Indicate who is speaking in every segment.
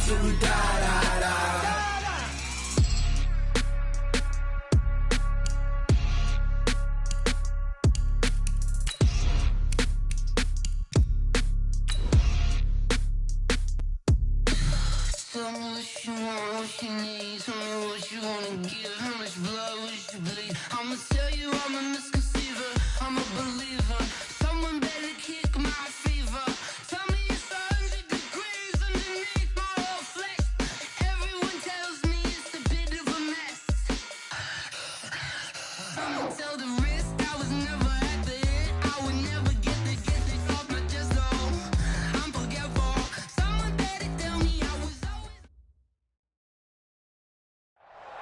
Speaker 1: till we die, die, die.
Speaker 2: Tell me what you want, what you need. Tell me what you wanna give. How much blood would you bleed? I'ma tell you I'm a misconceiver, I'm a believer. Someone better kick my fever. Tell me it's 100 degrees underneath my whole flesh. Everyone tells me it's a bit of a mess. I'ma tell the risk I was never at the hit. I would never get the off my chest, though. I'm forgetful. Someone better tell me I was always.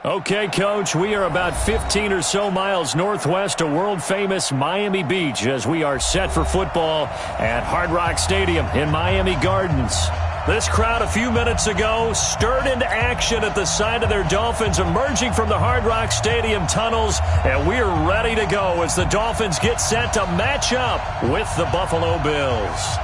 Speaker 3: Okay, Coach, we are about 15 or so miles northwest of world-famous Miami Beach as we are set for football at Hard Rock Stadium in Miami Gardens. This crowd a few minutes ago stirred into action at the side of their Dolphins emerging from the Hard Rock Stadium tunnels, and we're ready to go as the Dolphins get set to match up with the Buffalo Bills.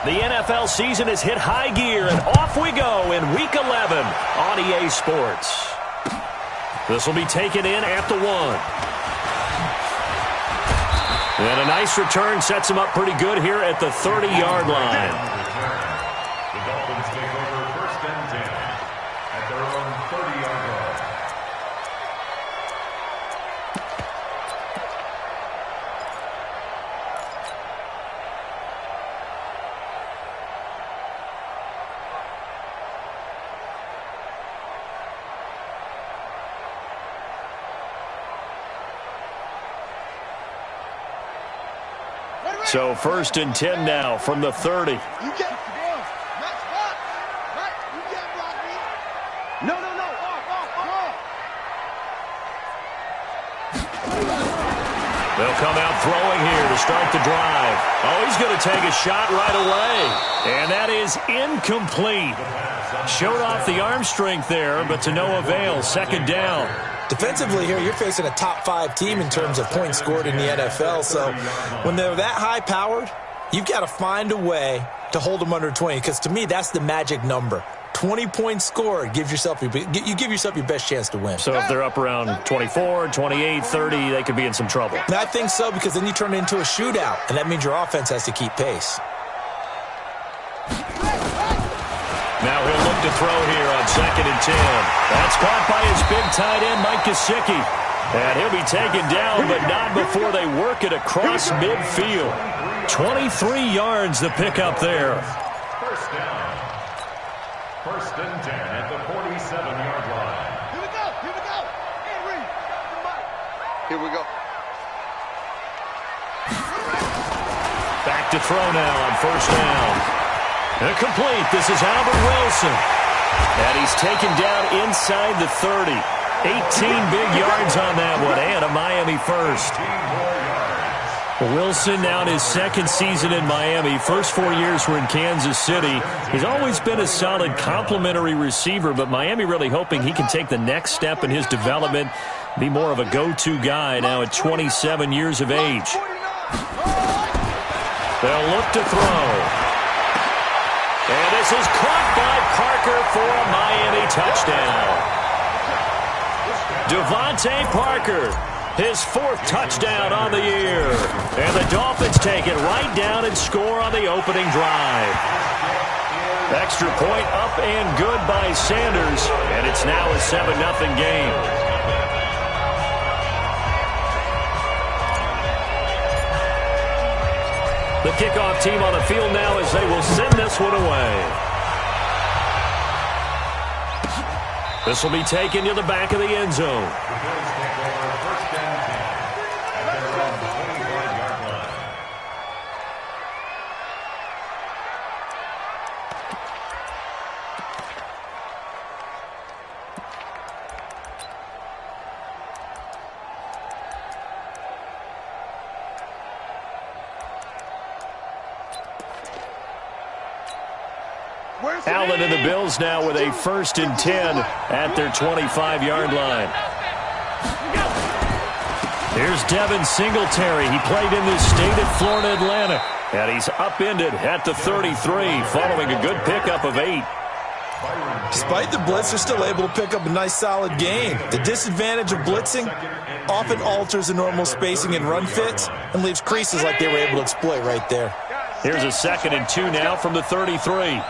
Speaker 3: The NFL season has hit high gear, and off we go in Week 11 on EA Sports. This will be taken in at the 1. And a nice return sets him up pretty good here at the 30-yard line.
Speaker 4: The Dolphins take over first and 10 at their own 30-yard line.
Speaker 3: So first and 10 now from the 30.
Speaker 5: You get match block. Right, you get block me. No.
Speaker 3: They'll come out throwing here to start the drive. Oh, he's going to take a shot right away. And that is incomplete. Showed off the arm strength there, but to no avail. Second down.
Speaker 6: Defensively here, you're facing a top-5 team in terms of points scored in the NFL. So when they're that high-powered, you've got to find a way to hold them under 20. Because to me, that's the magic number. 20 points scored, you give yourself your best chance to win.
Speaker 3: So if they're up around 24, 28, 30, they could be in some trouble.
Speaker 6: And I think so, because then you turn it into a shootout, and that means your offense has to keep pace.
Speaker 3: Now he'll look to throw here on 2nd and 10. That's caught by his big tight end, Mike Gesicki. And he'll be taken down, but not before they work it across midfield. 23 yards the pickup there.
Speaker 4: First down. First and 10 at the 47-yard line.
Speaker 5: Here we go. Henry.
Speaker 7: Here we go.
Speaker 3: Back to throw now on first down. Incomplete. This is Albert Wilson. And he's taken down inside the 30. 18 big yards on that one, and a Miami first. Wilson now in his second season in Miami. First 4 years were in Kansas City. He's always been a solid complementary receiver, but Miami really hoping he can take the next step in his development, be more of a go-to guy now at 27 years of age. They'll look to throw. And this is caught by Parker for a Miami touchdown. Devontae Parker, his 4th touchdown on the year. And the Dolphins take it right down and score on the opening drive. Extra point up and good by Sanders, and it's now a 7-0 game. The kickoff team on the field now as they will send this one away. This will be taken to the back of the end zone. Allen and the Bills now with a 1st and 10 at their 25-yard line. Here's Devin Singletary. He played in this state at Florida Atlantic. And he's upended at the 33 following a good pickup of 8.
Speaker 6: Despite the blitz, they're still able to pick up a nice solid gain. The disadvantage of blitzing often alters the normal spacing and run fits and leaves creases like they were able to exploit right there.
Speaker 3: Here's a 2nd and 2 now from the 33.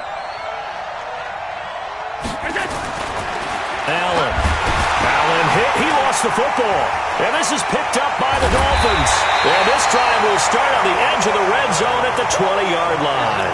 Speaker 3: Allen hit. He lost the football. And this is picked up by the Dolphins. And this drive will start on the edge of the red zone at the 20-yard line.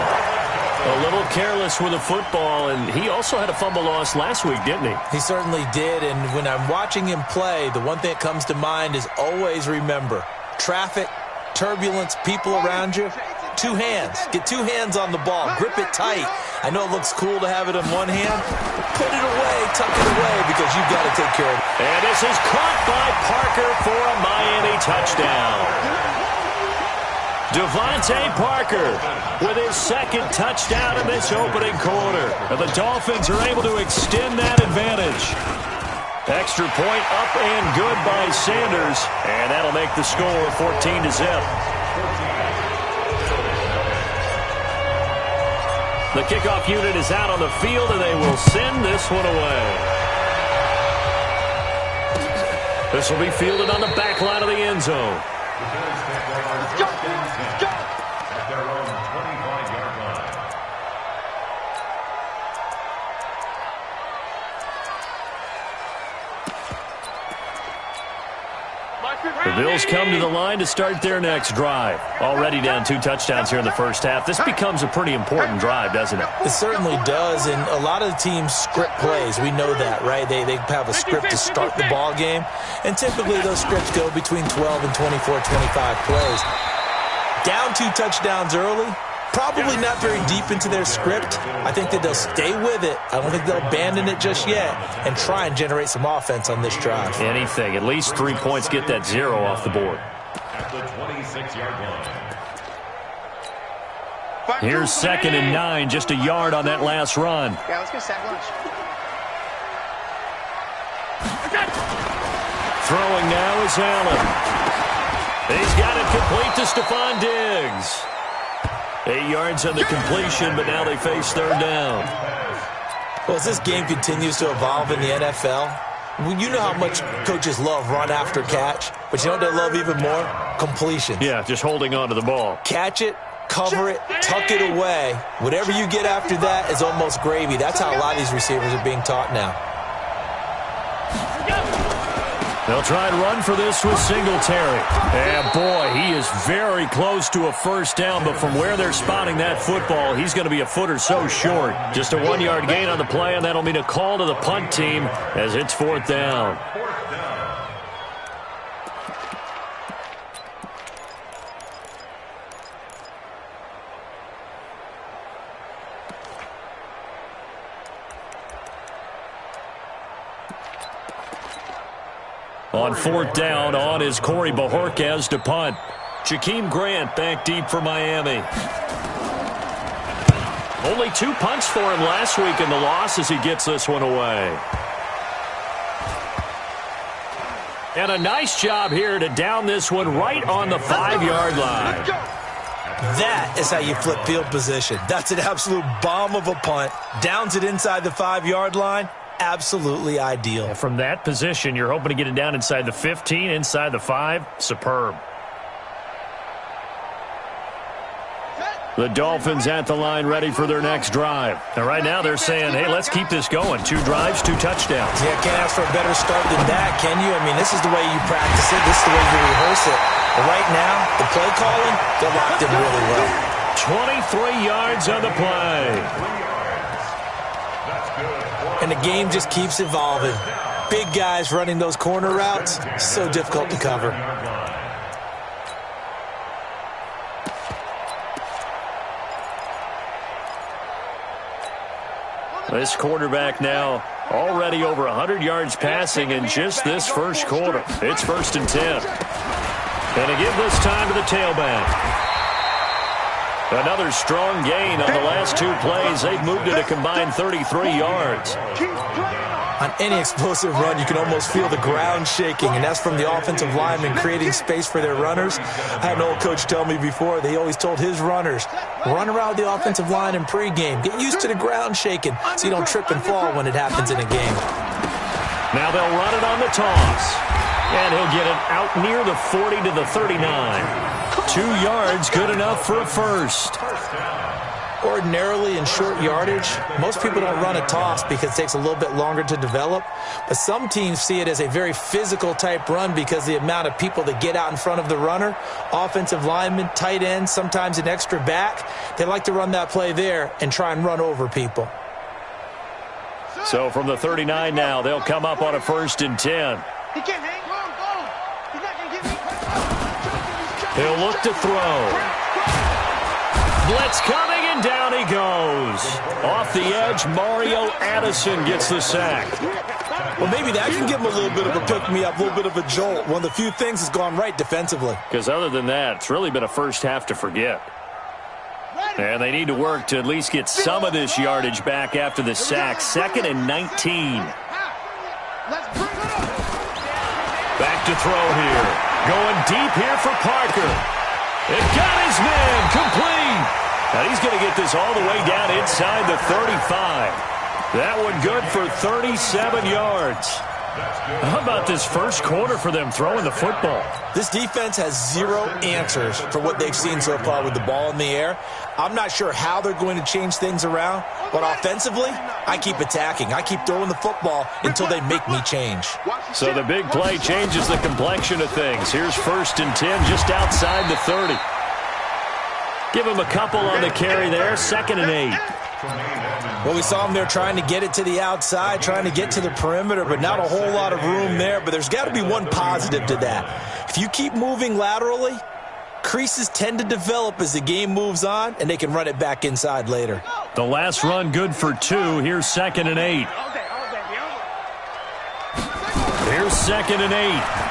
Speaker 3: A little careless with the football, and he also had a fumble loss last week, didn't he?
Speaker 6: He certainly did, and when I'm watching him play, the one thing that comes to mind is always remember, traffic, turbulence, people around you, 2 hands. Get 2 hands on the ball. Grip it tight. I know it looks cool to have it in one hand. Put it away, tuck it away, because you've got to take care of it.
Speaker 3: And this is caught by Parker for a Miami touchdown. Devontae Parker with his 2nd touchdown in this opening quarter. And the Dolphins are able to extend that advantage. Extra point up and good by Sanders. And that'll make the score 14-0. The kickoff unit is out on the field, and they will send this one away. This will be fielded on the back line of the end zone.
Speaker 5: Let's go.
Speaker 4: At their own 25-yard line.
Speaker 3: The Bills come to the line to start their next drive. Already down 2 touchdowns here in the first half. This becomes a pretty important drive, doesn't it?
Speaker 6: It certainly does, and a lot of the teams script plays. We know that, right? They have a script to start the ball game, and typically those scripts go between 12 and 24, 25 plays. Down 2 touchdowns early, probably not very deep into their script. I think that they'll stay with it. I don't think they'll abandon it just yet and try and generate some offense on this drive.
Speaker 3: Anything. At least 3 points, get that 0 off the board.
Speaker 4: At the 26-yard line.
Speaker 3: Here's 2nd and 9, just a yard on that last run.
Speaker 5: Yeah, let's get sack lunch.
Speaker 3: Throwing now is Allen. He's got it complete to Stephon Diggs. 8 yards on the completion, but now they face 3rd down.
Speaker 6: Well, as this game continues to evolve in the NFL, you know how much coaches love run after catch, but you know what they love even more? Completions.
Speaker 3: Yeah, just holding on to the ball.
Speaker 6: Catch it, cover it, tuck it away. Whatever you get after that is almost gravy. That's how a lot of these receivers are being taught now.
Speaker 3: They'll try and run for this with Singletary. And, boy, he is very close to a 1st down, but from where they're spotting that football, he's going to be a foot or so short. Just a 1-yard gain on the play, and that'll mean a call to the punt team as it's 4th down. On 4th down, on is Corey Bojorquez to punt. Jakeem Grant back deep for Miami. Only 2 punts for him last week in the loss as he gets this one away. And a nice job here to down this one right on the 5-yard line.
Speaker 6: That is how you flip field position. That's an absolute bomb of a punt. Downs it inside the 5-yard line. Absolutely ideal.
Speaker 3: And from that position, you're hoping to get it down inside the 15, inside the 5. Superb. The Dolphins at the line ready for their next drive. And right now they're saying, hey, let's keep this going. 2 drives, 2 touchdowns.
Speaker 6: Yeah, can't ask for a better start than that, can you? I mean, this is the way you practice it. This is the way you rehearse it. But right now, the play calling, they're locked in really well.
Speaker 3: 23 yards on the play.
Speaker 6: And the game just keeps evolving. Big guys running those corner routes, so difficult to cover.
Speaker 3: This quarterback now already over 100 yards passing in just this first quarter. It's 1st and 10. And to give this time to the tailback. Another strong gain on the last 2 plays. They've moved it a combined 33 yards.
Speaker 6: On any explosive run, you can almost feel the ground shaking, and that's from the offensive linemen creating space for their runners. I had an old coach tell me before, they always told his runners, run around the offensive line in pregame. Get used to the ground shaking so you don't trip and fall when it happens in a game.
Speaker 3: Now they'll run it on the toss. And he'll get it out near the 40 to the 39. 2 yards, good enough for a first.
Speaker 6: Ordinarily in short yardage, most people don't run a toss because it takes a little bit longer to develop. But some teams see it as a very physical type run because the amount of people that get out in front of the runner, offensive linemen, tight ends, sometimes an extra back, they like to run that play there and try and run over people.
Speaker 3: So from the 39 now, they'll come up on a 1st and 10.
Speaker 5: He can't hang. He's not going to get me.
Speaker 3: He'll look to throw. Blitz coming, and down he goes. Off the edge, Mario Addison gets the sack.
Speaker 6: Well, maybe that can give him a little bit of a pick-me-up, a little bit of a jolt. One of the few things that's gone right defensively.
Speaker 3: Because other than that, it's really been a first half to forget. And they need to work to at least get some of this yardage back after the sack. 2nd and 19. Back to throw here. Going deep here for Parker. It got his man complete. And he's going to get this all the way down inside the 35. That one good for 37 yards. How about this first quarter for them throwing the football?
Speaker 6: This defense has 0 answers for what they've seen so far with the ball in the air. I'm not sure how they're going to change things around, but offensively, I keep attacking. I keep throwing the football until they make me change.
Speaker 3: So the big play changes the complexion of things. Here's 1st and 10 just outside the 30. Give him a couple on the carry there. 2nd and 8.
Speaker 6: Well, we saw them there trying to get it to the outside, trying to get to the perimeter, but not a whole lot of room there. But there's got to be one positive to that. If you keep moving laterally, creases tend to develop as the game moves on, and they can run it back inside later.
Speaker 3: The last run good for 2. Here's 2nd and 8. Here's 2nd and 8.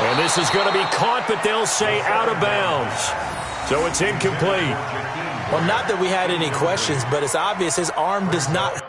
Speaker 3: And this is going to be caught, but they'll say out of bounds. So it's incomplete.
Speaker 6: Well, not that we had any questions, but it's obvious his arm does not.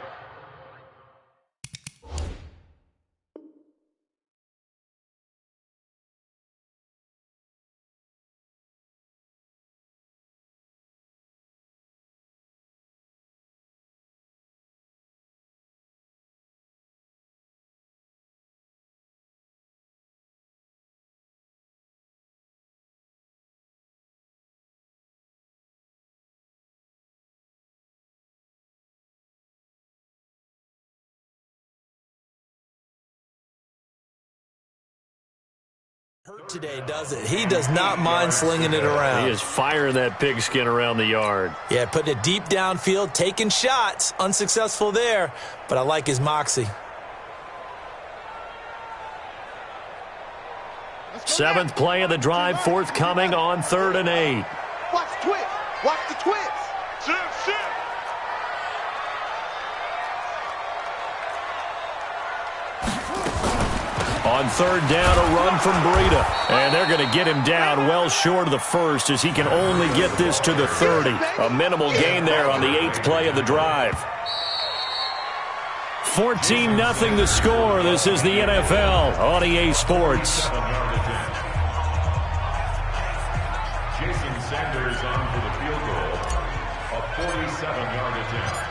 Speaker 6: Hurt today, does it? He does not mind slinging it around.
Speaker 3: He is firing that pigskin around the yard.
Speaker 6: Yeah, putting it deep downfield, taking shots. Unsuccessful there, but I like his moxie.
Speaker 3: 7th play of the drive, forthcoming on 3rd and 8.
Speaker 5: Watch the twist. Watch the twist. Sit.
Speaker 3: On 3rd down, a run from Breida. And they're going to get him down well short of the 1st as he can only get this to the 30. A minimal gain there on the 8th play of the drive. 14-0 the score. This is the NFL on EA Sports.
Speaker 4: Jason Sanders on for the field goal. A 47-yard attempt.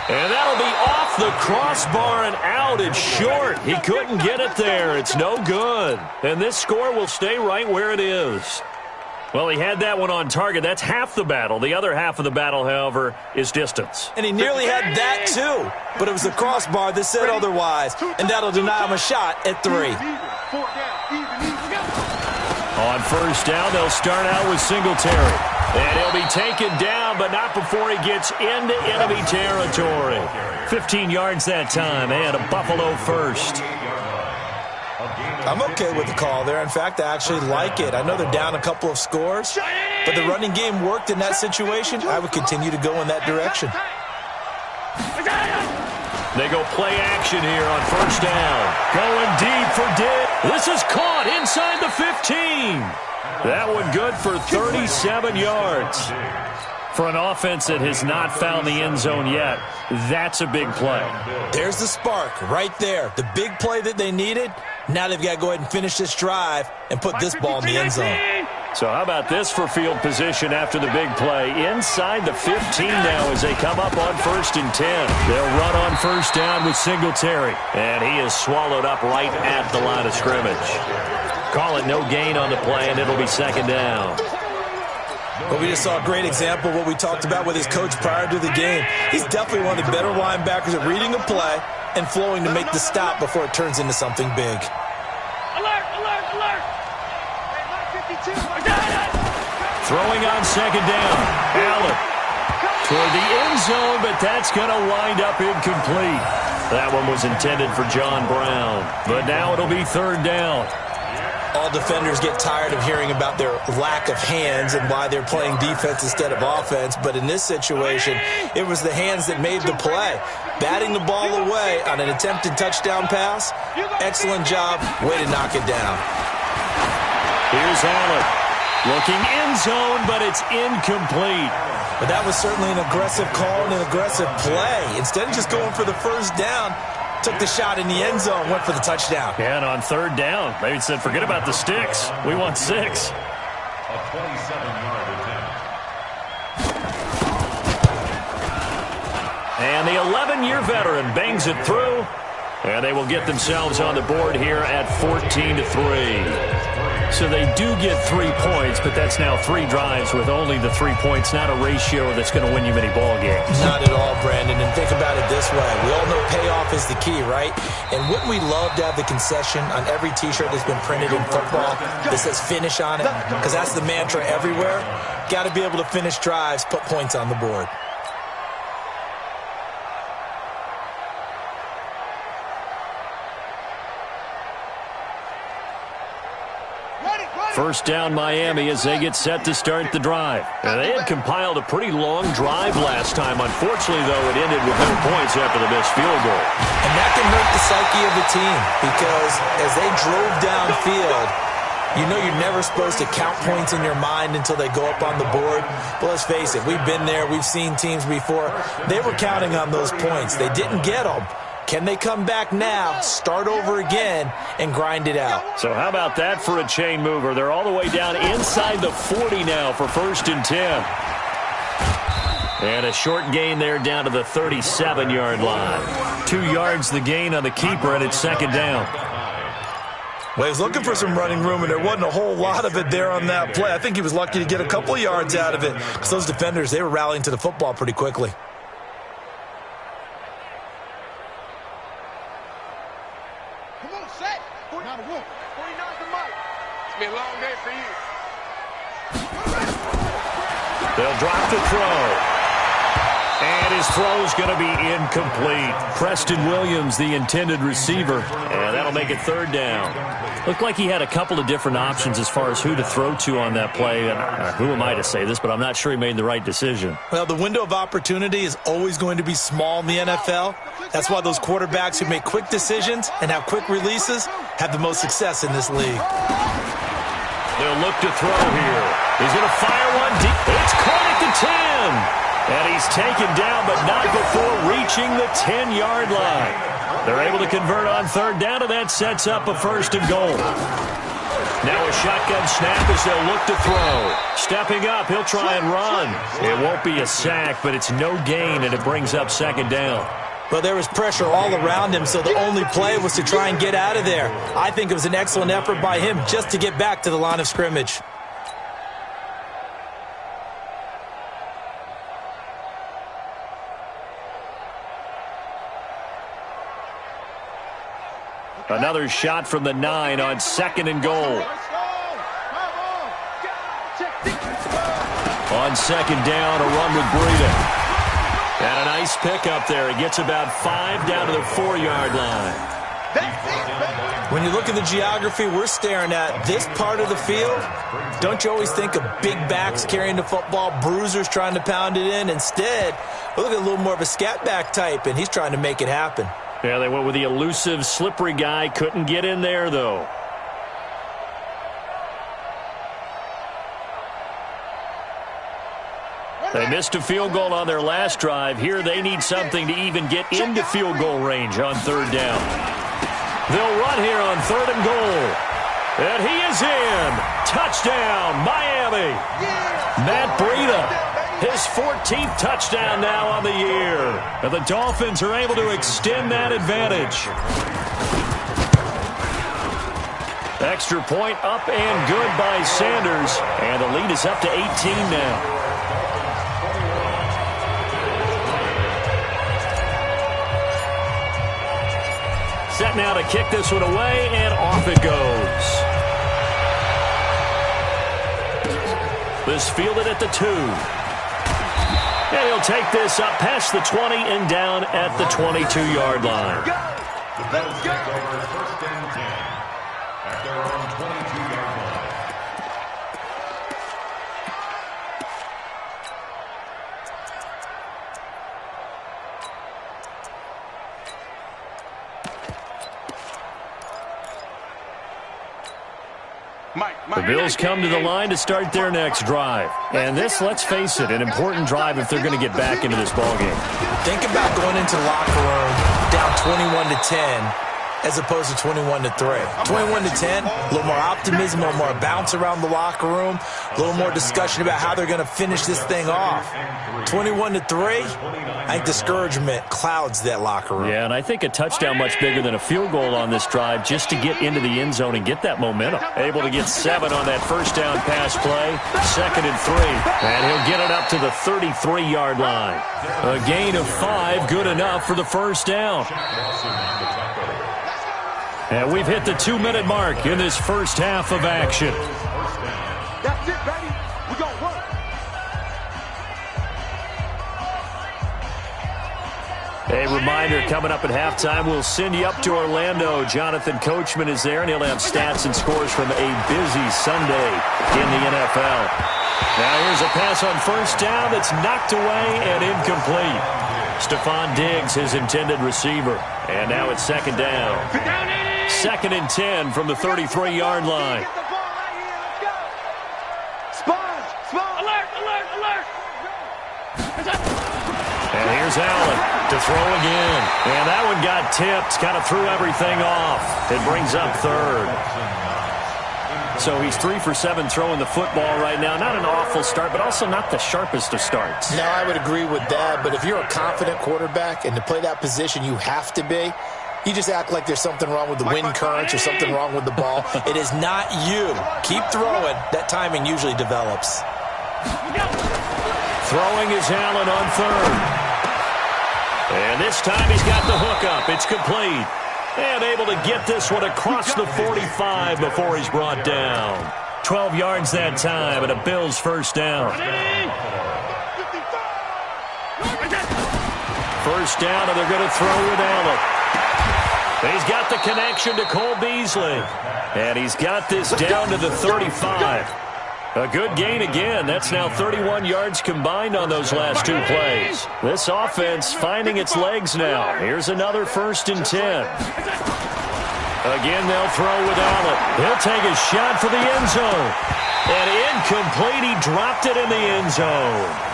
Speaker 3: And that'll be off the crossbar and out. It's short. He couldn't get it there. It's no good. And this score will stay right where it is. Well, he had that one on target. That's half the battle. The other half of the battle, however, is distance.
Speaker 6: And he nearly had that, too. But it was the crossbar that said otherwise. And that'll deny him a shot at 3.
Speaker 3: On 1st down, they'll start out with Singletary. And he'll be taken down, but not before he gets into enemy territory. 15 yards that time, and a Buffalo first.
Speaker 6: I'm okay with the call there. In fact, I actually like it. I know they're down a couple of scores, but the running game worked in that situation. I would continue to go in that direction.
Speaker 3: They go play action here on first down. Going deep for Dick. This is caught inside the 15. That one good for 37 yards. For an offense that has not found the end zone yet, that's a big play.
Speaker 6: There's the spark right there. The big play that they needed. Now they've got to go ahead and finish this drive and put this ball in the end zone.
Speaker 3: So how about this for field position after the big play? Inside the 15 now as they come up on 1st and 10. They'll run on first down with Singletary. And he is swallowed up right at the line of scrimmage. Call it no gain on the play, and it'll be 2nd down.
Speaker 6: Well, we just saw a great example of what we talked about with his coach prior to the game. He's definitely one of the better linebackers at reading a play and flowing to make the stop before it turns into something big.
Speaker 5: Alert, alert, alert!
Speaker 3: Throwing on 2nd down. Allen toward the end zone, but that's going to wind up incomplete. That one was intended for John Brown, but now it'll be 3rd down.
Speaker 6: All defenders get tired of hearing about their lack of hands and why they're playing defense instead of offense. But in this situation, it was the hands that made the play. Batting the ball away on an attempted touchdown pass. Excellent job. Way to knock it down.
Speaker 3: Here's Allen. Looking end zone, but it's incomplete.
Speaker 6: But that was certainly an aggressive call and an aggressive play. Instead of just going for the first down, took the shot in the end zone, went for the touchdown.
Speaker 3: And on 3rd down, they said, forget about the sticks. We want 6.
Speaker 4: A 27-yard attempt.
Speaker 3: And the 11-year veteran bangs it through. And they will get themselves on the board here at 14-3. So they do get 3 points, but that's now 3 drives with only the 3 points, not a ratio that's going to win you many ball games.
Speaker 6: Not at all, Brandon. And think about it this way. We all know payoff is the key, right? And wouldn't we love to have the concession on every T-shirt that's been printed in football that says finish on it? Because that's the mantra everywhere. Got to be able to finish drives, put points on the board.
Speaker 3: First down Miami as they get set to start the drive. And they had compiled a pretty long drive last time. Unfortunately, though, it ended with no points after the missed field goal.
Speaker 6: And that can hurt the psyche of the team because as they drove downfield, you know you're never supposed to count points in your mind until they go up on the board. But let's face it, we've been there. We've seen teams before. They were counting on those points. They didn't get them. Can they come back now, start over again, and grind it out?
Speaker 3: So how about that for a chain mover? They're all the way down inside the 40 now for 1st and 10. And a short gain there down to the 37-yard line. 2 yards the gain on the keeper, and it's 2nd down.
Speaker 6: Well, he was looking for some running room, and there wasn't a whole lot of it there on that play. I think he was lucky to get a couple yards out of it because those defenders, they were rallying to the football pretty quickly.
Speaker 3: They'll drop the throw. And his throw's going to be incomplete. Preston Williams, the intended receiver. And that'll make it 3rd down. Looked like he had a couple of different options as far as who to throw to on that play. And who am I to say this, but I'm not sure he made the right decision.
Speaker 6: Well, the window of opportunity is always going to be small in the NFL. That's why those quarterbacks who make quick decisions and have quick releases have the most success in this league.
Speaker 3: They'll look to throw here. He's going to fire one deep. It's caught at the 10. And he's taken down, but not before reaching the 10-yard line. They're able to convert on 3rd down, and that sets up a 1st and goal. Now a shotgun snap as they'll look to throw. Stepping up, he'll try and run. It won't be a sack, but it's no gain, and it brings up 2nd down.
Speaker 6: Well, there was pressure all around him, so the only play was to try and get out of there. I think it was an excellent effort by him just to get back to the line of scrimmage.
Speaker 3: Another shot from the 9 on 2nd and goal. On 2nd down, a run with Breida. And a nice pickup there. He gets about 5 down to the 4-yard line.
Speaker 6: When you look at the geography we're staring at, this part of the field, don't you always think of big backs carrying the football, bruisers trying to pound it in? Instead, Look at a little more of a scat back type, and he's trying to make it happen.
Speaker 3: Yeah, they went with the elusive, slippery guy. Couldn't get in there, though. They missed a field goal on their last drive. Here they need something to even get into field goal range on third down. They'll run here on 3rd and goal. And he is in. Touchdown, Miami. Matt Breida, his 14th touchdown now on the year. And the Dolphins are able to extend that advantage. Extra point up and good by Sanders. And the lead is up to 18 now. Set now to kick this one away, and off it goes. This fielded at the 2. And he'll take this up past the 20 and down at the 22-yard line.
Speaker 4: Let's go. First and 10 at their own 22-yard line.
Speaker 3: The Bills come to the line to start their next drive. And this, let's face it, an important drive if they're going to get back into this ballgame.
Speaker 6: Think about going into the locker room down 21-10 as opposed to 21-3. 21-10, a little more optimism, a little more bounce around the locker room, a little more discussion about how they're going to finish this thing off. 21-3, I think discouragement clouds that locker room.
Speaker 3: Yeah, and I think a touchdown much bigger than a field goal on this drive just to get into the end zone and get that momentum. Able to get 7 on that first down pass play. 2nd and 3. And he'll get it up to the 33-yard line. A gain of 5, good enough for the first down. And we've hit the 2-minute mark in this first half of action.
Speaker 5: That's it, baby. We're going to work.
Speaker 3: A reminder, coming up at halftime, we'll send you up to Orlando. Jonathan Coachman is there, and he'll have stats and scores from a busy Sunday in the NFL. Now here's a pass on first down that's knocked away and incomplete. Stephon Diggs, his intended receiver. And now it's 2nd down. 2nd and 10 from the 33-yard line.
Speaker 5: Get the ball right here. Let's go. Sponge. Alert.
Speaker 3: And here's Allen to throw again. And that one got tipped. Kind of threw everything off. It brings up 3rd. So he's 3 for 7 throwing the football right now. Not an awful start, but also not the sharpest of starts.
Speaker 8: No, I would agree with that. But if you're a confident quarterback and to play that position, you have to be. You just act like there's something wrong with the wind currents or something wrong with the ball.
Speaker 6: It is not you. Keep throwing. That timing usually develops.
Speaker 3: Throwing is Allen on 3rd. And this time he's got the hook up. It's complete. And able to get this one across the 45 before he's brought down. 12 yards that time and a Bills first down. First down, and they're going to throw with Allen. He's got the connection to Cole Beasley. And he's got this down to the 35. A good gain again. That's now 31 yards combined on those last 2 plays. This offense finding its legs now. Here's another 1st and 10. Again, they'll throw with Allen. He'll take a shot for the end zone. And incomplete. He dropped it in the end zone.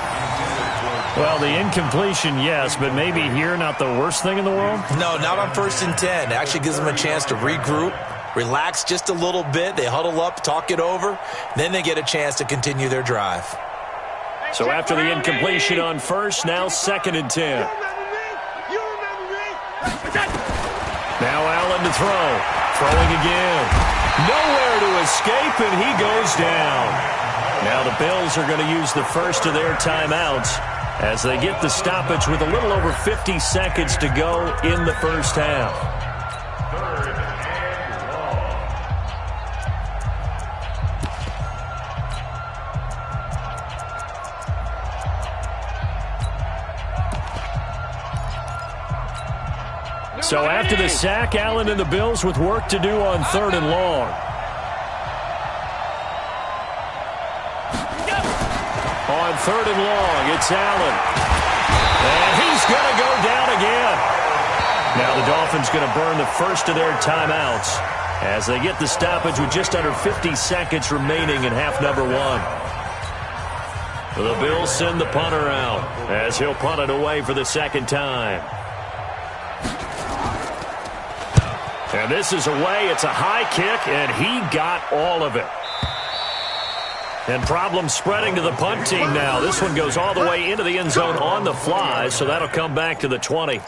Speaker 3: Well, the incompletion, yes, but maybe here not the worst thing in the world?
Speaker 6: No, not on 1st and 10. It actually gives them a chance to regroup, relax just a little bit. They huddle up, talk it over. Then they get a chance to continue their drive.
Speaker 3: So after the incompletion on 1st, now 2nd and 10. Now Allen to throw. Throwing again. Nowhere to escape, and he goes down. Now the Bills are going to use the first of their timeouts as they get the stoppage with a little over 50 seconds to go in the first half.
Speaker 4: 3rd and long.
Speaker 3: So after the sack, Allen and the Bills with work to do on 3rd and long. On 3rd and long, it's Allen. going to go down again. Now the Dolphins going to burn the first of their timeouts as they get the stoppage with just under 50 seconds remaining in half number one. The Bills send the punter out as he'll punt it away for the second time. And this is away. It's a high kick, and he got all of it. And problems spreading to the punt team now. This one goes all the way into the end zone on the fly, so that'll come back to the 20.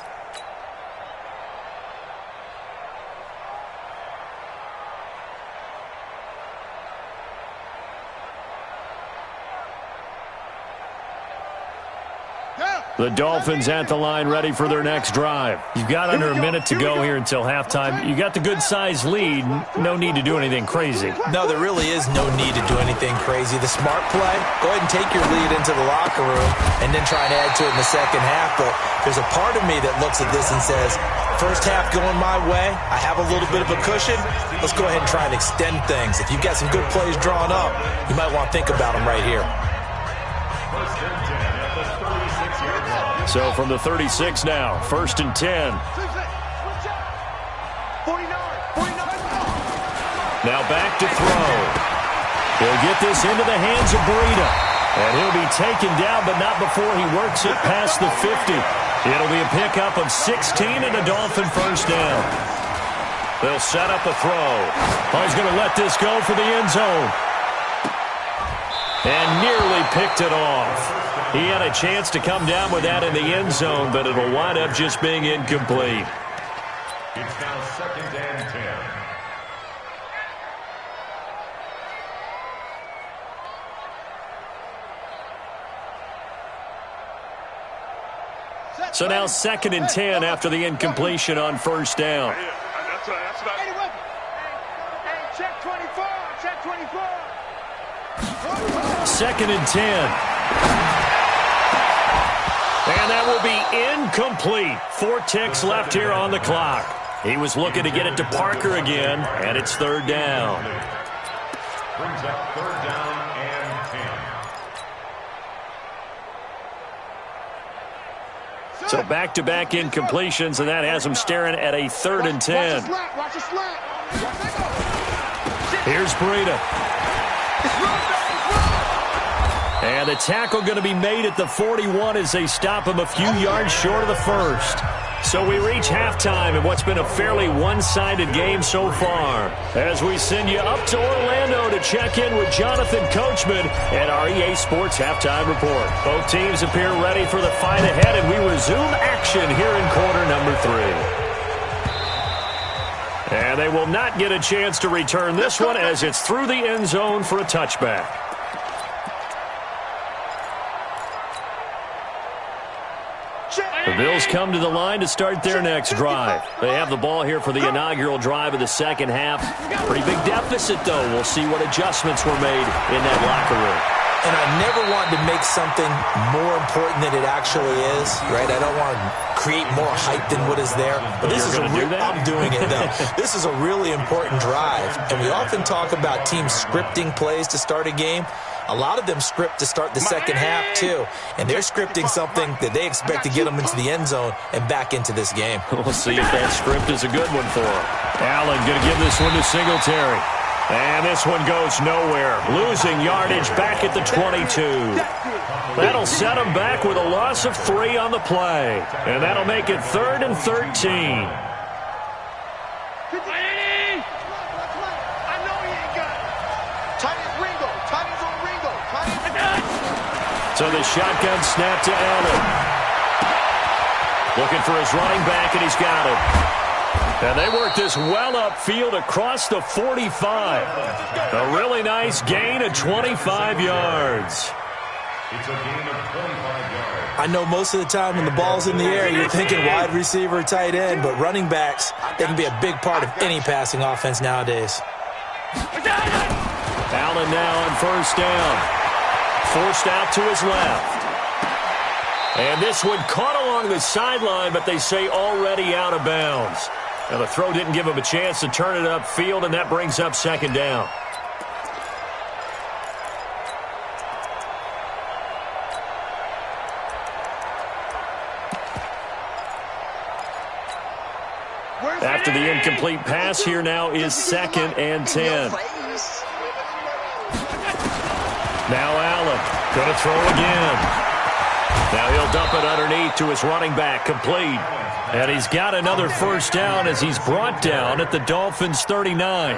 Speaker 3: The Dolphins at the line ready for their next drive. You've got under a minute to go here until halftime. You got the good-sized lead. No need to do anything crazy.
Speaker 6: No, there really is no need to do anything crazy. The smart play, go ahead and take your lead into the locker room and then try and add to it in the second half. But there's a part of me that looks at this and says, first half going my way, I have a little bit of a cushion. Let's go ahead and try and extend things. If you've got some good plays drawn up, you might want to think about them right here.
Speaker 3: So from the 36 now, 1st and 10. Now back to throw. He'll get this into the hands of Breida. And he'll be taken down, but not before he works it past the 50. It'll be a pickup of 16 and a Dolphin first down. They'll set up a throw. Oh, he's going to let this go for the end zone. And nearly picked it off. He had a chance to come down with that in the end zone, but it'll wind up just being incomplete.
Speaker 4: It's now 2nd and 10.
Speaker 3: So now 2nd and 10 after the incompletion on first down.
Speaker 5: Check 24. Check 24.
Speaker 3: 2nd and 10. And that will be incomplete. 4 ticks left here on the clock. He was looking to get it to Parker again, and it's 3rd down.
Speaker 4: Brings up 3rd down and 10.
Speaker 3: So back-to-back incompletions, and that has him staring at a 3rd and 10.
Speaker 5: Watch the slant.
Speaker 3: Here's Breida. And the tackle going to be made at the 41 as they stop him a few yards short of the first. So we reach halftime in what's been a fairly one-sided game so far. As we send you up to Orlando to check in with Jonathan Coachman and our EA Sports Halftime Report. Both teams appear ready for the fight ahead, and we resume action here in quarter number 3. And they will not get a chance to return this one as it's through the end zone for a touchback. The Bills come to the line to start their next drive. They have the ball here for the inaugural drive of the second half. Pretty big deficit, though. We'll see what adjustments were made in that locker room.
Speaker 6: And I never wanted to make something more important than it actually is, right? I don't want to create more hype than what is there. But this is I'm doing it, though. This is a really important drive. And we often talk about teams scripting plays to start a game. A lot of them script to start the second half, too. And they're scripting something that they expect to get them into the end zone and back into this game.
Speaker 3: We'll see if that script is a good one for them. Allen going to give this one to Singletary. And this one goes nowhere. Losing yardage back at the 22. That'll set them back with a loss of 3 on the play. And that'll make it 3rd and 13. So the shotgun snap to Allen. Looking for his running back, and he's got it. And they work this well upfield across the 45. A really nice gain of 25 yards.
Speaker 4: It's a gain of 25 yards.
Speaker 6: I know most of the time when the ball's in the air, you're thinking wide receiver, tight end, but running backs, they can be a big part of any passing offense nowadays.
Speaker 3: Allen now on first down. Forced out to his left. And this one caught along the sideline, but they say already out of bounds. Now the throw didn't give him a chance to turn it upfield, and that brings up 2nd down. After the incomplete pass, here now is 2nd and 10. Now Allen, going to throw again. Now he'll dump it underneath to his running back, complete. And he's got another first down as he's brought down at the Dolphins' 39.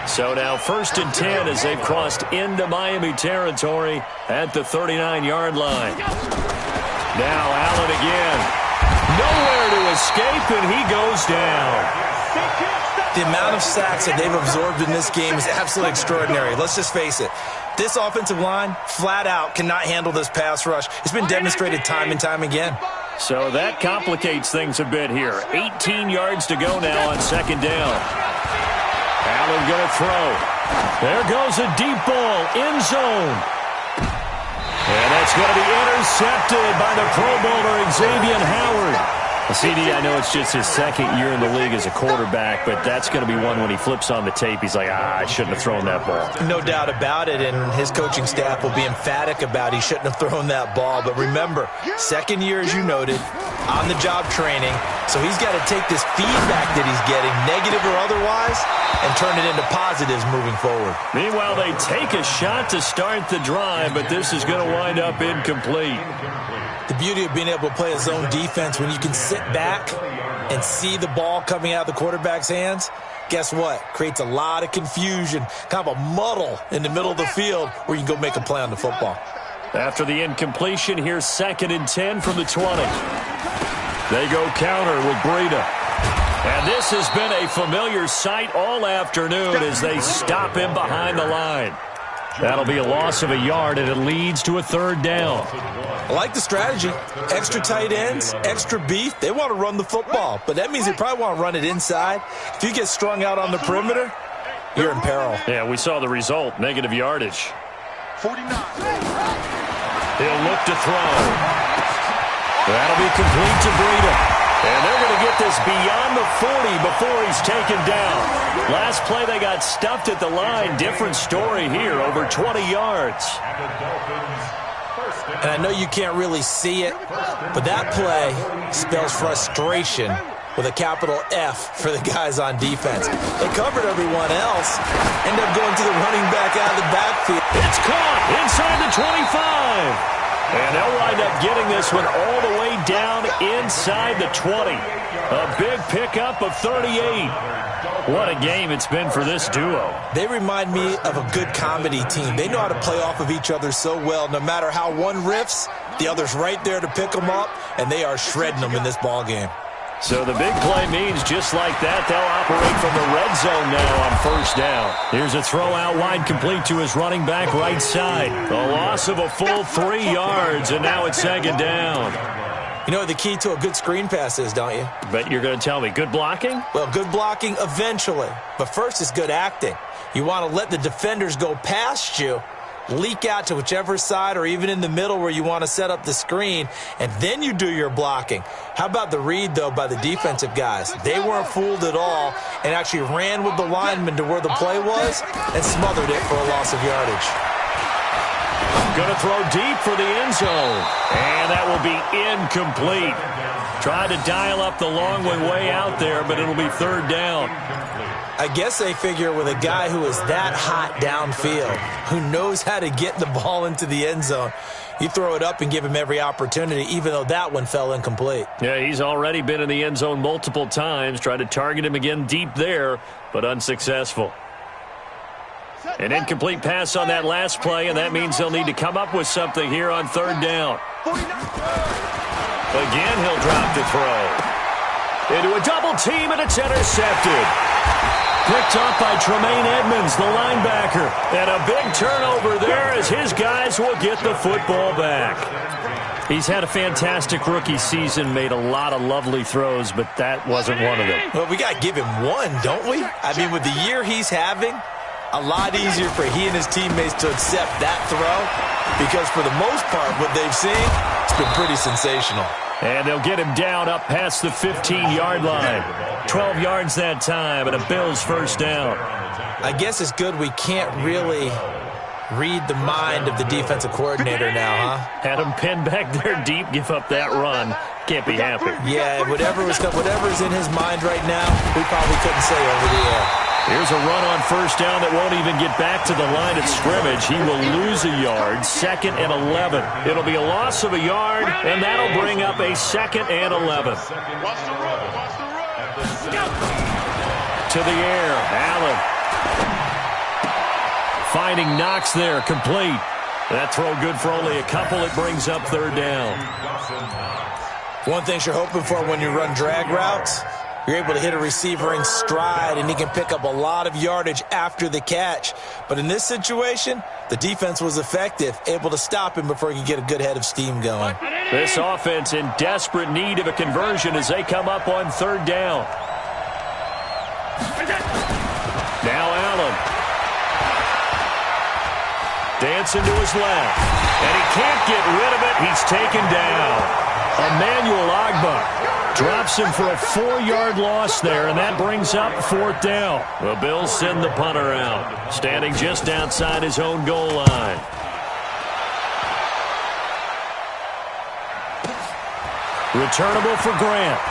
Speaker 3: So now 1st and 10 as they've crossed into Miami territory at the 39-yard line. Now Allen again. Nowhere to escape, and he goes down.
Speaker 6: The amount of sacks that they've absorbed in this game is absolutely extraordinary. Let's just face it. This offensive line, flat out, cannot handle this pass rush. It's been demonstrated time and time again.
Speaker 3: So that complicates things a bit here. 18 yards to go now on 2nd down. Allen going to throw. There goes a deep ball, end zone. And that's going to be intercepted by the Pro Bowler Xavier Howard. CD, I know it's just his 2nd year in the league as a quarterback, but that's going to be one when he flips on the tape, he's like, I shouldn't have thrown that ball.
Speaker 6: No doubt about it, and his coaching staff will be emphatic about he shouldn't have thrown that ball. But remember, 2nd year, as you noted, on-the-job training, so he's got to take this feedback that he's getting, negative or otherwise, and turn it into positives moving forward.
Speaker 3: Meanwhile, they take a shot to start the drive, but this is going to wind up incomplete.
Speaker 6: The beauty of being able to play a zone defense when you can sit back and see the ball coming out of the quarterback's hands, guess what? Creates a lot of confusion, kind of a muddle in the middle of the field where you can go make a play on the football.
Speaker 3: After the incompletion, here's 2nd and 10 from the 20. They go counter with Breida. And this has been a familiar sight all afternoon as they stop him behind the line. That'll be a loss of a yard, and it leads to a 3rd down.
Speaker 6: I like the strategy. Extra tight ends, extra beef. They want to run the football, but that means they probably want to run it inside. If you get strung out on the perimeter, you're in peril.
Speaker 3: Yeah, we saw the result, negative yardage.
Speaker 5: 49.
Speaker 3: He'll look to throw. That'll be complete to Breida. And they're going to get this beyond the 40 before he's taken down. Last play, they got stuffed at the line. Different story here, over 20 yards.
Speaker 6: And I know you can't really see it, but that play spells frustration with a capital F for the guys on defense. They covered everyone else, end up going to the running back out of the backfield.
Speaker 3: It's caught inside the 25. And they'll wind up getting this one all the way down inside the 20. A big pickup of 38. What a game it's been for this duo.
Speaker 6: They remind me of a good comedy team. They know how to play off of each other so well. No matter how one riffs, the other's right there to pick them up, and they are shredding them in this ball game.
Speaker 3: So the big play means just like that, they'll operate from the red zone now on 1st down. Here's a throw out wide complete to his running back right side. A loss of a full 3 yards, and now it's 2nd down.
Speaker 6: You know what the key to a good screen pass is, don't you?
Speaker 3: But you're going to tell me, good blocking?
Speaker 6: Well, good blocking eventually. But first is good acting. You want to let the defenders go past you, leak out to whichever side or even in the middle where you want to set up the screen, and then you do your blocking. How about the read, though, by the defensive guys? They weren't fooled at all and actually ran with the lineman to where the play was and smothered it for a loss of yardage.
Speaker 3: Going to throw deep for the end zone, and that will be incomplete. Tried to dial up the long one way out there, but it'll be 3rd down.
Speaker 6: I guess they figure with a guy who is that hot downfield, who knows how to get the ball into the end zone, you throw it up and give him every opportunity, even though that one fell incomplete.
Speaker 3: Yeah, he's already been in the end zone multiple times. Tried to target him again deep there, but unsuccessful. An incomplete pass on that last play, and that means they'll need to come up with something here on 3rd down. Again, he'll drop the throw. Into a double team, and it's intercepted. Picked up by Tremaine Edmonds, the linebacker. And a big turnover there as his guys will get the football back. He's had a fantastic rookie season, made a lot of lovely throws, but that wasn't one of them.
Speaker 6: Well, we got to give him one, don't we? I mean, with the year he's having, a lot easier for he and his teammates to accept that throw because for the most part, what they've seen, it's been pretty sensational.
Speaker 3: And they'll get him down up past the 15-yard line. 12 yards that time, and a Bills 1st down.
Speaker 6: I guess it's good we can't really Read the mind of the defensive coordinator now, huh?
Speaker 3: Had him pinned back there deep, give up that run. Can't be happy.
Speaker 6: Yeah, whatever's in his mind right now, we probably couldn't say over the air.
Speaker 3: Here's a run on first down that won't even get back to the line of scrimmage. He will lose a yard, 2nd and 11. It'll be a loss of a yard, and that'll bring up a 2nd and 11. To the air, Allen. Finding Knox there, complete. That throw good for only a couple. It brings up 3rd down.
Speaker 6: One thing you're hoping for when you run drag routes, you're able to hit a receiver in stride, and he can pick up a lot of yardage after the catch. But in this situation, the defense was effective, able to stop him before he could get a good head of steam going.
Speaker 3: This offense in desperate need of a conversion as they come up on 3rd down. Now Allen. Dancing to his left. And he can't get rid of it. He's taken down. Emmanuel Agba drops him for a 4-yard loss there, and that brings up 4th down. The Bills send the punter out, standing just outside his own goal line. Returnable for Grant.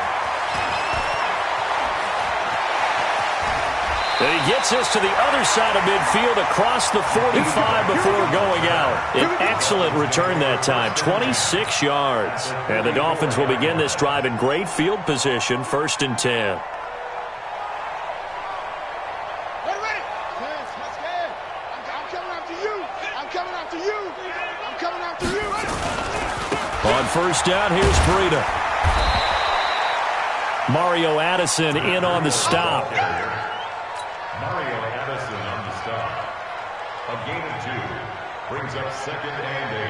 Speaker 3: And he gets us to the other side of midfield across the 45 before going out. An excellent return that time, 26 yards. And the Dolphins will begin this drive in great field position, 1st and 10. On 1st down, here's Breida. Mario Addison in on the stop.
Speaker 4: Mario Addison on the stop. A gain of 2 brings up 2nd and 8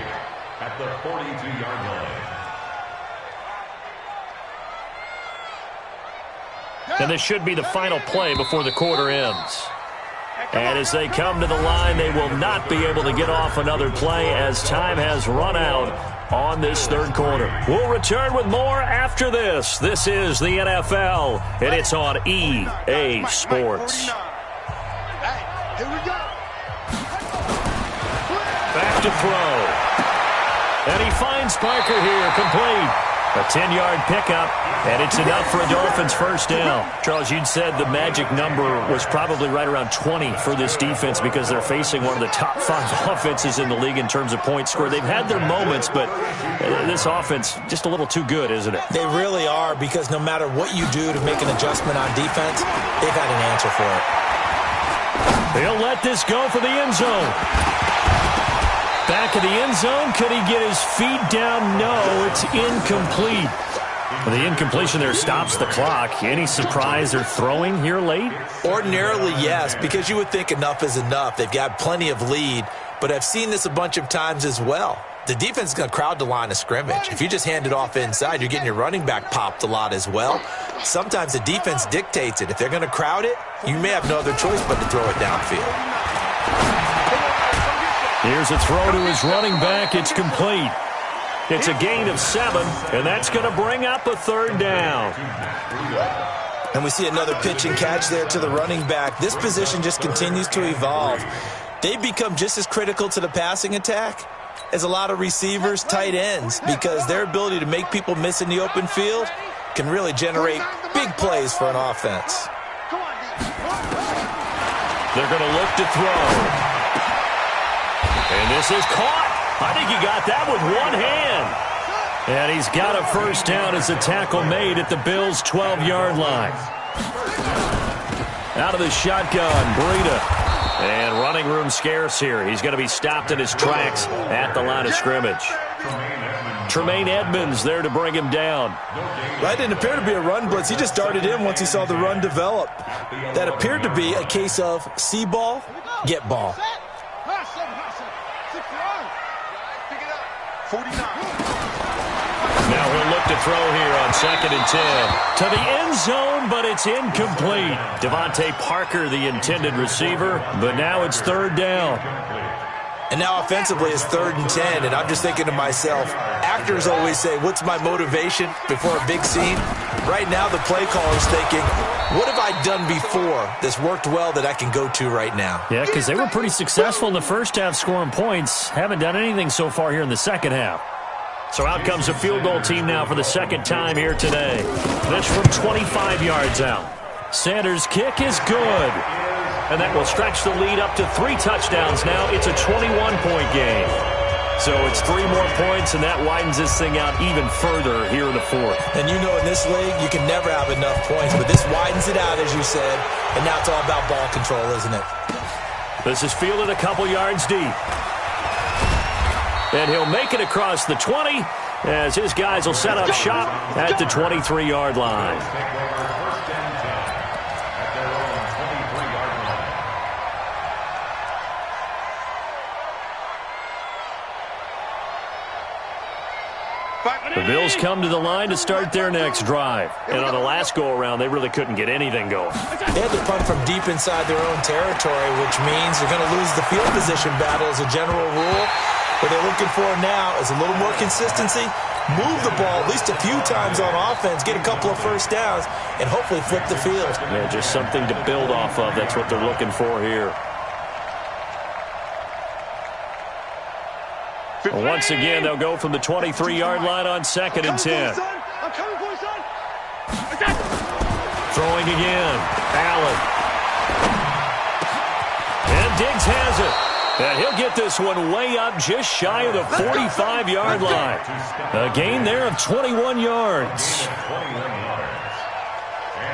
Speaker 4: at the 42-yard line.
Speaker 3: And this should be the final play before the quarter ends. And as they come to the line, they will not be able to get off another play as time has run out on this 3rd quarter. We'll return with more after this. This is the NFL, and it's on EA Sports.
Speaker 5: Here we go.
Speaker 3: Back to throw. And he finds Parker here, complete. A 10-yard pickup, and it's enough for a Dolphins 1st down. Charles, you'd said the magic number was probably right around 20 for this defense because they're facing one of the top 5 offenses in the league in terms of points scored. They've had their moments, but this offense just a little too good, isn't it?
Speaker 6: They really are, because no matter what you do to make an adjustment on defense, they've had an answer for it.
Speaker 3: He'll let this go for the end zone. Back of the end zone. Could he get his feet down? No, it's incomplete. The incompletion there stops the clock. Any surprise they're throwing here late?
Speaker 6: Ordinarily, yes, because you would think enough is enough. They've got plenty of lead, but I've seen this a bunch of times as well. The defense is going to crowd the line of scrimmage. If you just hand it off inside, you're getting your running back popped a lot as well. Sometimes the defense dictates it. If they're going to crowd it, you may have no other choice but to throw it downfield.
Speaker 3: Here's a throw to his running back. It's complete. It's a gain of 7, and that's going to bring up a 3rd down.
Speaker 6: And we see another pitch and catch there to the running back. This position just continues to evolve. They've become just as critical to the passing attack as a lot of receivers, tight ends, because their ability to make people miss in the open field can really generate big plays for an offense.
Speaker 3: They're going to look to throw. And this is caught. I think he got that with one hand. And he's got a 1st down as a tackle made at the Bills' 12-yard line. Out of the shotgun, Breida. And running room scarce here. He's going to be stopped in his tracks at the line of scrimmage. Tremaine Edmonds there to bring him down.
Speaker 6: That didn't appear to be a run blitz. He just darted in once he saw the run develop. That appeared to be a case of see ball, get ball.
Speaker 3: Now he'll look to throw here on 2nd and 10. To the end zone, but it's incomplete. Devontae Parker, the intended receiver, but now it's 3rd down.
Speaker 6: And now offensively it's 3rd and 10, and I'm just thinking to myself, actors always say, what's my motivation before a big scene? Right now the play caller's thinking, What have I done before that's worked well that I can go to right now?
Speaker 3: Yeah, because they were pretty successful in the first half scoring points. Haven't done anything so far here in the second half. So out comes a field goal team now for the second time here today. This from 25 yards out. Sanders' kick is good. And that will stretch the lead up to 3 touchdowns now. It's a 21-point game. So it's 3 more points, and that widens this thing out even further here in the fourth.
Speaker 6: And you know in this league, you can never have enough points, but this widens it out, as you said, and now it's all about ball control, isn't it?
Speaker 3: This is fielded a couple yards deep. And he'll make it across the 20 as his guys will set up shop at the 23-yard line. The Bills come to the line to start their next drive. And on the last go-around, they really couldn't get anything going.
Speaker 6: They had to punt from deep inside their own territory, which means they're going to lose the field position battle as a general rule. What they're looking for now is a little more consistency, move the ball at least a few times on offense, get a couple of first downs, and hopefully flip the field.
Speaker 3: Yeah, just something to build off of. That's what they're looking for here. Well, once again, they'll go from the 23-yard line on 2nd and 10. Throwing again. Allen. And Diggs has it. And he'll get this one way up just shy of the 45-yard line. A gain there of 21 yards.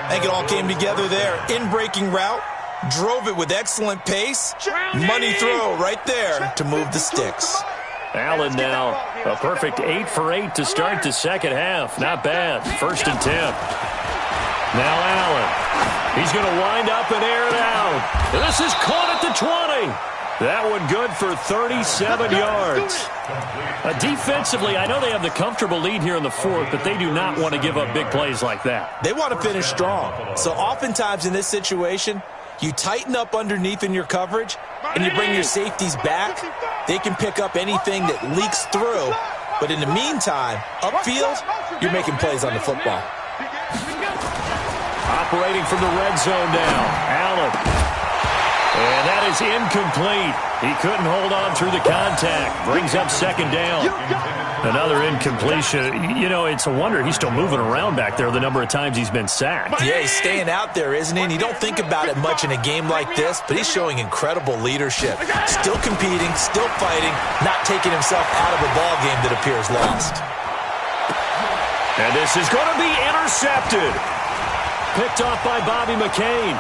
Speaker 6: I think it all came together there. In-breaking route. Drove it with excellent pace. Money throw right there to move the sticks.
Speaker 3: Allen now a perfect 8 for 8 to start the second half. Not bad. 1st and 10. Now Allen. He's going to wind up and air it out. And this is caught at the 20. That one good for 37 yards. Defensively, I know they have the comfortable lead here in the fourth, but they do not want to give up big plays like that.
Speaker 6: They want to finish strong. So oftentimes in this situation, you tighten up underneath in your coverage, and you bring your safeties back. They can pick up anything that leaks through. But in the meantime, upfield, you're making plays on the football.
Speaker 3: Operating from the red zone now. Allen. And that is incomplete. He couldn't hold on through the contact. Brings up 2nd down. Another incompletion. You know, it's a wonder he's still moving around back there the number of times he's been sacked.
Speaker 6: Yeah, he's staying out there, isn't he? And you don't think about it much in a game like this, but he's showing incredible leadership. Still competing, still fighting, not taking himself out of a ball game that appears lost.
Speaker 3: And this is going to be intercepted. Picked off by Bobby McCain.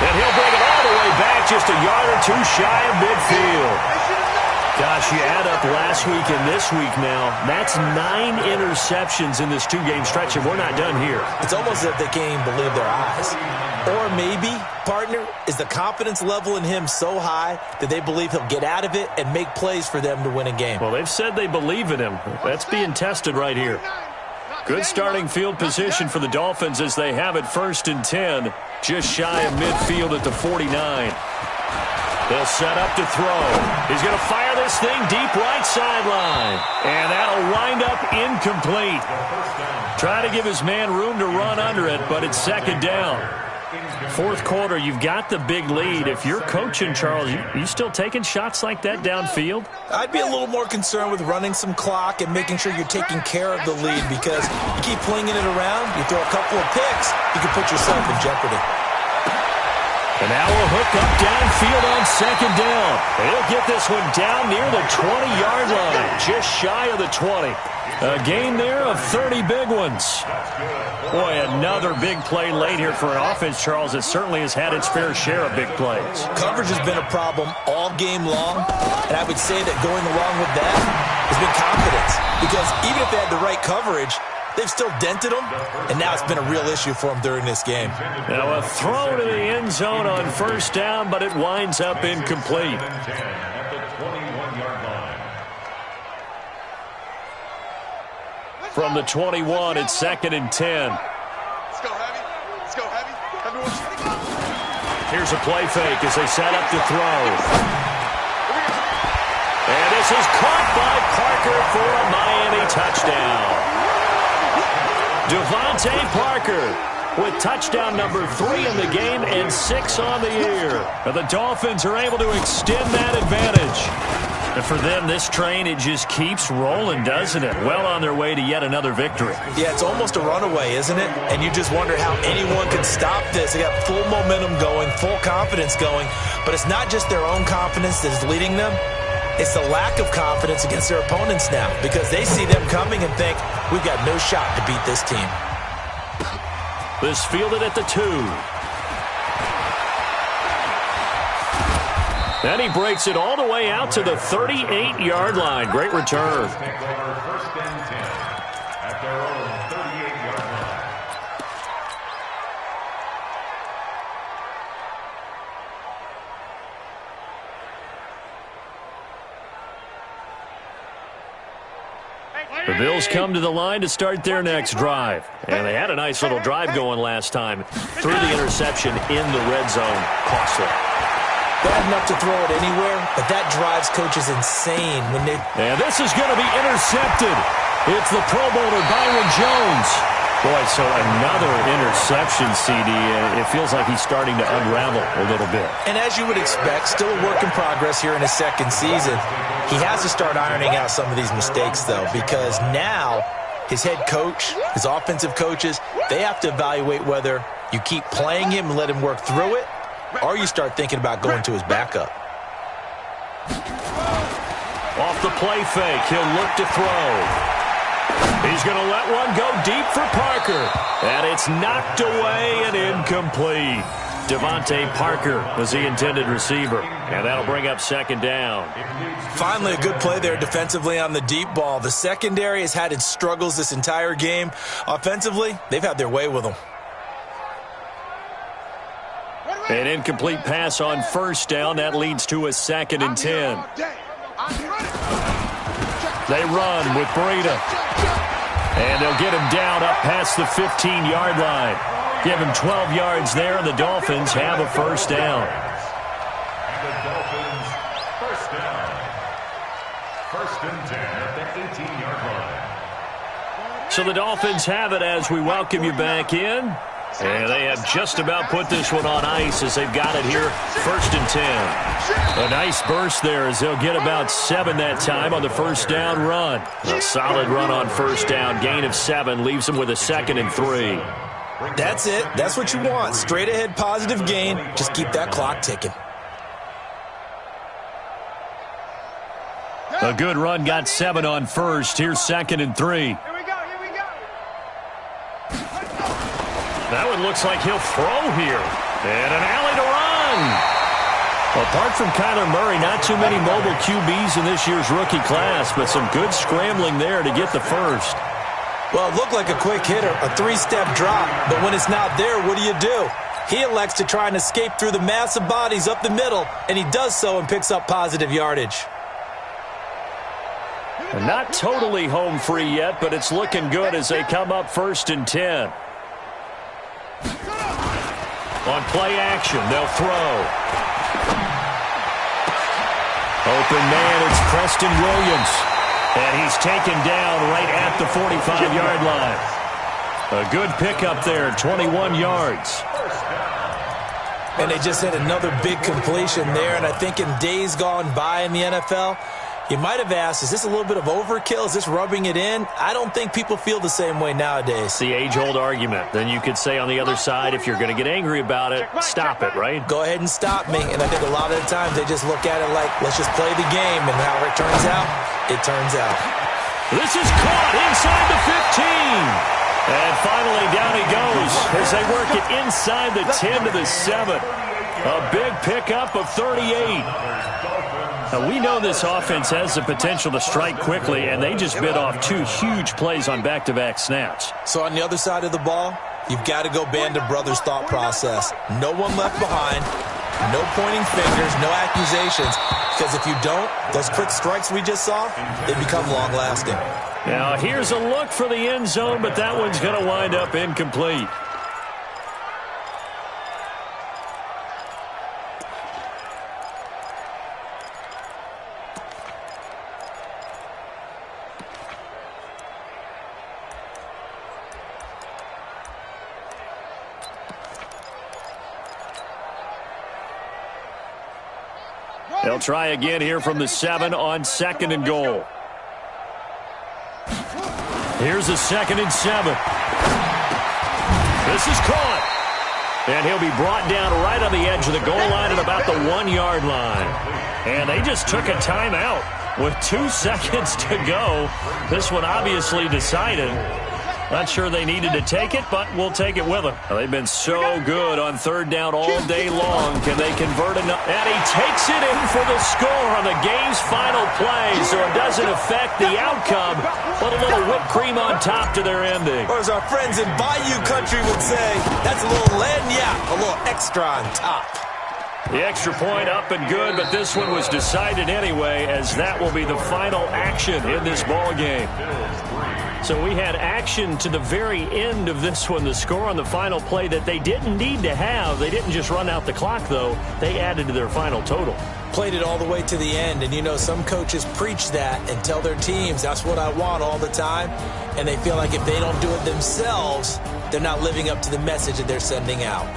Speaker 3: And he'll bring it all the way back just a yard or 2 shy of midfield. Gosh, you add up last week and this week now, that's 9 interceptions in this 2-game stretch, and we're not done here.
Speaker 6: It's almost as if they can't even believe their eyes. Or maybe, partner, is the confidence level in him so high that they believe he'll get out of it and make plays for them to win a game.
Speaker 3: Well, they've said they believe in him. That's being tested right here. Good starting field position for the Dolphins as they have it 1st and 10, just shy of midfield at the 49. They'll set up to throw. He's going to fire this thing deep right sideline. And that'll wind up incomplete. Try to give his man room to run under it, but it's 2nd down. 4th quarter, you've got the big lead. If you're coaching, Charles, you still taking shots like that downfield?
Speaker 6: I'd be a little more concerned with running some clock and making sure you're taking care of the lead, because you keep flinging it around, you throw a couple of picks, you can put yourself in jeopardy.
Speaker 3: And now we'll hook up downfield on 2nd down. And he'll get this one down near the 20-yard line, just shy of the 20. A gain there of 30 big ones. Boy, another big play late here for an offense, Charles, that certainly has had its fair share of big plays.
Speaker 6: Coverage has been a problem all game long, and I would say that going along with that has been confidence. Because even if they had the right coverage, they've still dented them, and now it's been a real issue for them during this game.
Speaker 3: Now a throw to the end zone on 1st down, but it winds up incomplete. From the 21, it's 2nd and 10.
Speaker 5: Let's go heavy. Let's go heavy.
Speaker 3: Here's a play fake as they set up to throw. And this is caught by Parker for a Miami touchdown. Devontae Parker with touchdown number 3 in the game and 6 on the year. And the Dolphins are able to extend that advantage. And for them, this train, it just keeps rolling, doesn't it? Well on their way to yet another victory.
Speaker 6: Yeah, it's almost a runaway, isn't it? And you just wonder how anyone can stop this. They got full momentum going, full confidence going. But it's not just their own confidence that is leading them. It's the lack of confidence against their opponents now because they see them coming and think, we've got no shot to beat this team.
Speaker 3: This fielded at the 2. And he breaks it all the way out to the 38-yard line. Great return.
Speaker 4: Take over 1st and 10 at their own 38-yard line.
Speaker 3: The Bills come to the line to start their next drive. And they had a nice little drive going last time. Threw the interception in the red zone. Costly.
Speaker 6: Bad enough to throw it anywhere, but that drives coaches insane when they...
Speaker 3: And this is going to be intercepted. It's the Pro Bowler Byron Jones. Boy, so another interception, CD. It feels like he's starting to unravel a little bit.
Speaker 6: And as you would expect, still a work in progress here in his second season. He has to start ironing out some of these mistakes, though, because now his head coach, his offensive coaches, they have to evaluate whether you keep playing him and let him work through it, or you start thinking about going to his backup.
Speaker 3: Off the play fake, he'll look to throw. He's going to let one go deep for Parker. And it's knocked away and incomplete. Devontae Parker was the intended receiver. And that'll bring up 2nd down.
Speaker 6: Finally, a good play there defensively on the deep ball. The secondary has had its struggles this entire game. Offensively, they've had their way with them.
Speaker 3: An incomplete pass on 1st down. That leads to a 2nd and 10. They run with Breida. And they'll get him down up past the 15-yard line. Give him 12 yards there, and the Dolphins have a 1st down.
Speaker 4: And the Dolphins, 1st down. 1st and 10 at the 18-yard line.
Speaker 3: So the Dolphins have it as we welcome you back in. And they have just about put this one on ice as they've got it here, 1st and 10. A nice burst there as they'll get about 7 that time on the 1st down run. A solid run on 1st down, gain of 7, leaves them with a 2nd and 3.
Speaker 6: That's it. That's what you want. Straight ahead positive gain. Just keep that clock ticking.
Speaker 3: A good run, got 7 on 1st. Here's 2nd and 3. That one looks like he'll throw here. And an alley to run. Apart from Kyler Murray, not too many mobile QBs in this year's rookie class, but some good scrambling there to get the 1st.
Speaker 6: Well, it looked like a quick hitter, a 3-step drop, but when it's not there, what do? He elects to try and escape through the massive bodies up the middle, and he does so and picks up positive yardage.
Speaker 3: And not totally home free yet, but it's looking good as they come up 1st and 10. On play action, they'll throw. Open man, it's Preston Williams. And he's taken down right at the 45-yard line. A good pickup there, 21 yards.
Speaker 6: And they just had another big completion there, and I think in days gone by in the NFL, you might have asked, is this a little bit of overkill? Is this rubbing it in? I don't think people feel the same way nowadays.
Speaker 3: The age-old argument. Then you could say on the other side, if you're going to get angry about it, stop it, right?
Speaker 6: Go ahead and stop me. And I think a lot of the times they just look at it like, let's just play the game. And however it turns out, it turns out.
Speaker 3: This is caught inside the 15. And finally down he goes as they work it inside the 10 to the 7. A big pickup of 38. Now, we know this offense has the potential to strike quickly, and they just bit off 2 huge plays on back-to-back snaps.
Speaker 6: So on the other side of the ball, you've got to go Band of Brothers thought process. No one left behind, no pointing fingers, no accusations, because if you don't, those quick strikes we just saw, they become long-lasting.
Speaker 3: Now, here's a look for the end zone, but that one's going to wind up incomplete. They'll try again here from the 7 on 2nd and goal. Here's a 2nd and 7. This is caught. And he'll be brought down right on the edge of the goal line at about the 1-yard line. And they just took a timeout with 2 seconds to go. This one obviously decided. Not sure they needed to take it, but we'll take it with them. They've been so good on 3rd down all day long. Can they convert enough? And he takes it in for the score on the game's final play, so it doesn't affect the outcome, but a little whipped cream on top to their ending.
Speaker 6: Or as our friends in Bayou Country would say, that's a little lagniappe, a little extra on top.
Speaker 3: The extra point up and good, but this one was decided anyway, as that will be the final action in this ball game. So we had action to the very end of this one, the score on the final play that they didn't need to have. They didn't just run out the clock, though. They added to their final total.
Speaker 6: Played it all the way to the end, and you know some coaches preach that and tell their teams, that's what I want all the time, and they feel like if they don't do it themselves, they're not living up to the message that they're sending out.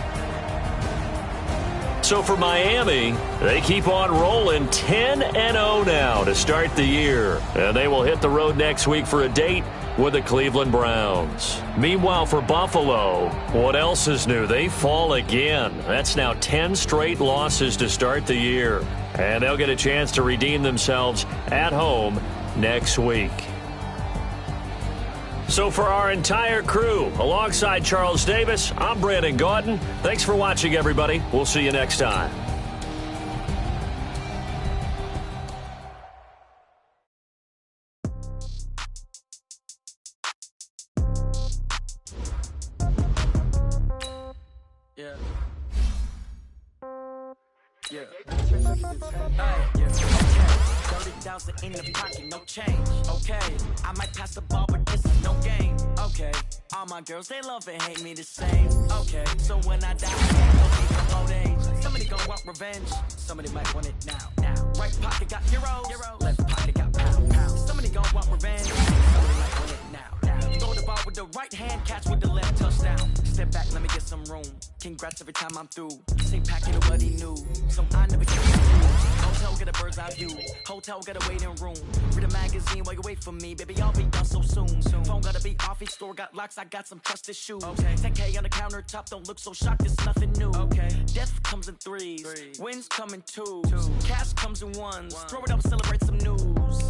Speaker 3: So for Miami, they keep on rolling 10-0 now to start the year. And they will hit the road next week for a date with the Cleveland Browns. Meanwhile, for Buffalo, what else is new? They fall again. That's now 10 straight losses to start the year. And they'll get a chance to redeem themselves at home next week. So for our entire crew, alongside Charles Davis, I'm Brandon Gaudin. Thanks for watching, everybody. We'll see you next time.
Speaker 2: Yeah. 30,000 in the pocket, no change. Okay, I might pass the ball, but this is no game. Okay, all my girls, they love and hate me the same. Okay, so when I die, I'll be from old age. Somebody gon' want revenge. Somebody might want it now. Right pocket got heroes. Left pocket got pound. Somebody gon' want revenge. Somebody might want it now. Throw the ball with the right hand, catch with the left, touchdown. Step back, let me get some room. Congrats every time I'm through. Same packet of what he knew, so I never get confused. Hotel get a bird's eye view. Hotel got a waiting room. Read a magazine while you wait for me, baby. I'll be done so soon. Phone gotta be off, each store got locks. I got some trusted shoes. 10K on the countertop, don't look so shocked. It's nothing new. Death comes in threes. Wins come in twos. Cash comes in ones. Throw it up, celebrate some news.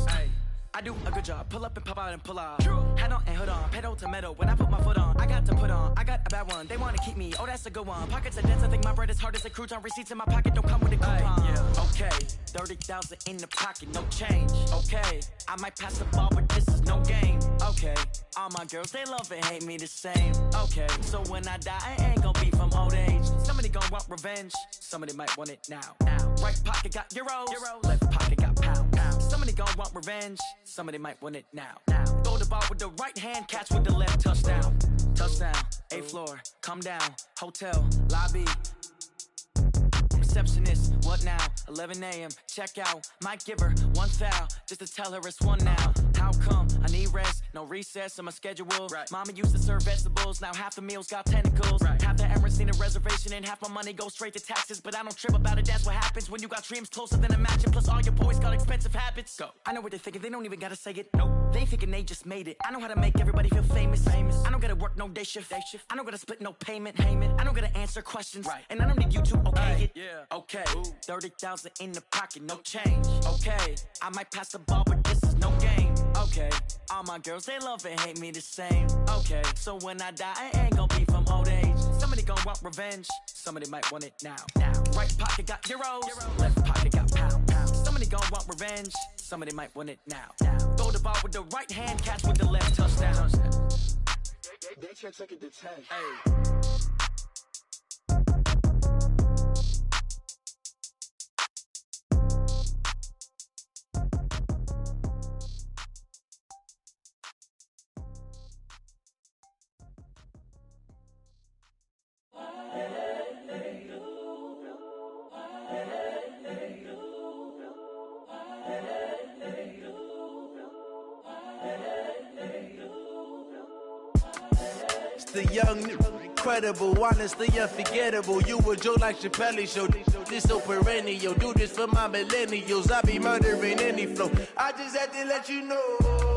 Speaker 2: I do a good job. Pull up and pop out and pull out. Head on and hood on. Pedal to metal. When I put my foot on, I got to put on. I got a bad one. They want to keep me. Oh, that's a good one. Pockets are dense. I think my bread is hard as a crouton. Receipts in my pocket don't come with a coupon. Okay, 30,000 in the pocket, no change. Okay, I might pass the ball, but this is no game. Okay, all my girls, they love and hate me the same. Okay, so when I die, I ain't gonna be from old age. Somebody gonna want revenge. Somebody might want it now. Right pocket got euros. Left pocket got pound. Somebody gonna want revenge. Somebody might want it now. Throw the ball with the right hand, catch with the left, touchdown. Touchdown, 8th floor, come down, hotel, lobby. Receptionist, what now? 11 a.m., check out. Might give her one foul, just to tell her it's one now. How come? I need rest, no recess in my schedule. Mama used to serve vegetables, now half the meals got tentacles. Half the errands need a reservation and half my money goes straight to taxes. But I don't trip about it, that's what happens when you got dreams closer than a mansion. Plus all your boys got expensive habits. Go. I know what they're thinking, they don't even gotta say it. Nope. They thinking they just made it. I know how to make everybody feel famous. I don't gotta work no day shift. I don't gotta split no payment. I don't gotta answer questions. And I don't need you to okay it. Okay, 30,000 in the pocket, no change. Okay, I might pass the ball, but this is no game. Okay, all my girls, they love and hate me the same. Okay, so when I die, I ain't gonna be from old age. Somebody gonna want revenge. Somebody might want it now. Right pocket got euros. Left pocket got pound. Somebody gonna want revenge. Somebody might want it now. Throw the ball with the right hand, catch with the left, touchdown.
Speaker 5: They can't take it to 10.
Speaker 9: The young Credible, honestly unforgettable. You a joke like Chappelle Show. This so perennial. Do this for my millennials. I be murdering any flow. I just had to let you know.